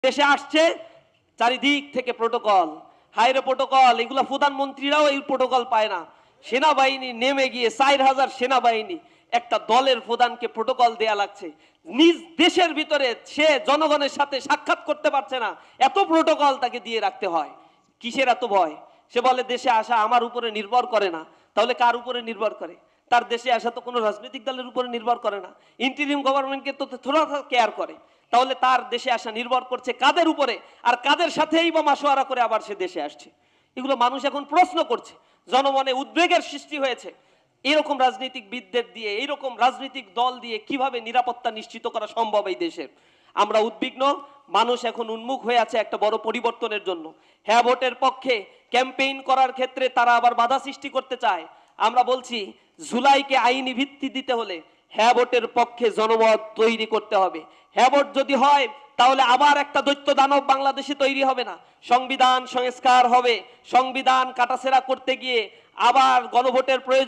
দেশে আসছে চারিদিক থেকে প্রোটোকল, হাইরে প্রোটোকল, এগুলা প্রধানমন্ত্রীরাও এই প্রোটোকল পায় না। সেনাবাহিনী নেমে গিয়ে 4000 সেনাবাহিনী একটা দলের প্রধানকে প্রোটোকল দেয়া লাগছে। নিজ দেশের ভিতরে সে জনগণের সাথে সাক্ষাৎ করতে পারছে না, এত প্রোটোকল তাকে দিয়ে রাখতে হয়। কিসের এত ভয়? সে বলে দেশে আসা আমার উপরে নির্ভর করে না। তাহলে কার উপরে নির্ভর করে? তার দেশে আসা তো কোনো রাজনৈতিক দলের উপরে নির্ভর করে না, ইন্টারিম গভর্নমেন্টকে তো থোড়া কেয়ার করে। তাহলে তার দেশে আসা নির্ভর করছে কাদের উপরে, আর কাদের সাথেই বা মাসোয়ারা করে আবার সে দেশে আসছে? এগুলো মানুষ এখন প্রশ্ন করছে, জনমনে উদ্বেগের সৃষ্টি হয়েছে। এরকম রাজনীতিকবিদদের দিয়ে, এইরকম রাজনৈতিক দল দিয়ে কিভাবে নিরাপত্তা নিশ্চিত করা সম্ভব এই দেশের? আমরা উদ্বিগ্ন। মানুষ এখন উন্মুখ হয়ে আছে একটা বড় পরিবর্তনের জন্য। হ্যাঁ ভোটের পক্ষে ক্যাম্পেইন করার ক্ষেত্রে তারা আবার বাধা সৃষ্টি করতে চায়। আমরা বলছি জুলাইকে আইনি ভিত্তি দিতে হলে হ্যাঁ ভোটের পক্ষে জনমত তৈরি করতে হবে। হ্যাঁ ভোট যদি হয় তাহলে আবার একটা দৈত্য দানব বাংলাদেশে তৈরি হবে না, সংবিধান সংস্কার হবে। সংবিধান কাটাছেড়া করতে গিয়ে আবার গণভোটের প্রয়োজন